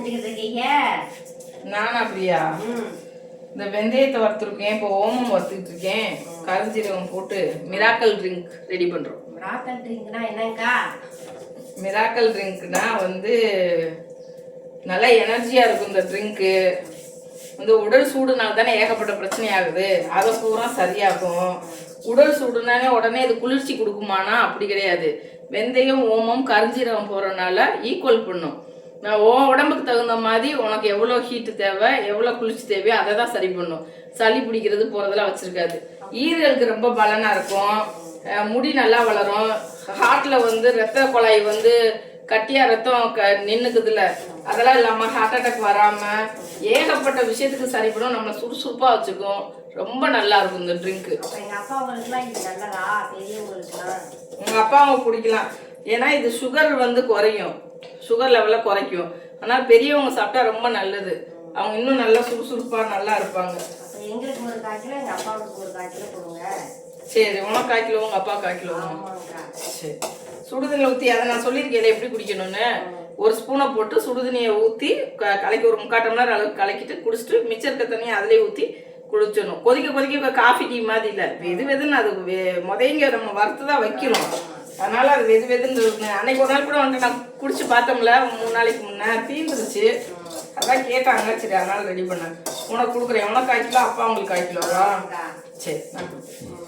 செஞ்சுக்கிட்டு இருக்கீங்க? நானா பிரியா? இந்த வெந்தயத்தை வறுத்துருக்கேன், இப்போ ஓமம் வறுத்துக்கிட்டு இருக்கேன், கருஞ்சீரகம் போட்டு மிராக்கல் ட்ரிங்க் ரெடி பண்றோம். மிராக்கல் ட்ரிங்க்னா என்னங்கக்கா? மிராக்கல் ட்ரிங்க்னா வந்து நல்லா எனர்ஜியா இருக்கும். இந்த ட்ரிங்க்கு வந்து உடல் சூடுனால தானே ஏகப்பட்ட பிரச்சனை ஆகுது, அதை பூரா சரியாகும். உடல் சூடுனாலே உடனே இது குளிர்ச்சி கொடுக்குமானா அப்படி கிடையாது. வெந்தயம் ஓமம் கருஞ்சீரகம் போறதுனால ஈக்குவல் பண்ணும். நான் உடம்புக்கு தகுந்த மாதிரி உனக்கு எவ்வளோ ஹீட்டு தேவை, எவ்வளோ குளிர்ச்சி தேவையோ அதை தான் சரி பண்ணும். சளி பிடிக்கிறது போகிறதெல்லாம் வச்சுருக்காது. ஈரலுக்கு ரொம்ப பலனாக இருக்கும். முடி நல்லா வளரும். ஹார்ட்டில் வந்து ரத்த குழாய் வந்து கட்டியாக ரத்தம் நின்றுக்குதுல, அதெல்லாம் இல்லாமல் ஹார்ட் அட்டாக் வராமல் ஏகப்பட்ட விஷயத்துக்கு சரி பண்ணும். நம்மளை சுறுசுறுப்பாக வச்சுக்கும். ரொம்ப நல்லா இருக்கும் இந்த ட்ரிங்க்கு. எங்கள் அப்பாவுக்குலாம் இது நல்லதா? பெரியவங்களுக்குலாம் உங்கள் அப்பா அவங்க குடிக்கலாம். ஏன்னா இது சுகர் வந்து குறையும், சுகர் லெவலை குறைக்கும். ஆனால் பெரியவங்க சாப்பிட்டா ரொம்ப நல்லது. அவங்க இன்னும் நல்லா சுறுசுறுப்பாக நல்லா இருப்பாங்க. எங்களுக்கு ஒரு 1/4 கிலோ, எங்கள் அப்பாவுக்கு ஒரு 1/4 கிலோ கொடுங்க. சரி, உனக்கு 1/4 கிலோ, உங்கள் அப்பா 1/4 கிலோ. சரி, சுடுதண்ணியில் ஊற்றி அதை நான் சொல்லியிருக்கேன் எப்படி குடிக்கணும்னு. ஒரு ஸ்பூனை போட்டு சுடுதண்ணியை ஊற்றி கலக்கி ஒரு 3/4 டம்ளர் அளவுக்கு கலக்கிட்டு குடிச்சிட்டு மிச்சம் இருக்க தண்ணியை அதிலே ஊற்றி குடிச்சிடணும். கொதிக்க கொதிக்க காஃபி டீ மாதிரி இல்லை, வெதுன்னு அது முதங்க நம்ம வறுத்து தான் வைக்கணும். அதனால அது வெதுன்னு இருக்குங்க. அன்னைக்கு ஒரு நாள் கூட வந்து நான் குடிச்சு பார்த்தோம்ல, 3 நாளைக்கு முன்னே தீந்துருச்சு. அதான் கேட்டாங்க, சரி அதனால ரெடி பண்ணேன். உனக்கு கொடுக்குறேன். உனக்கு 1/4 கிலோ, அப்பா உங்களுக்கு 1/4 கிலோவா? சரி, நான் கொடுக்குறேன்.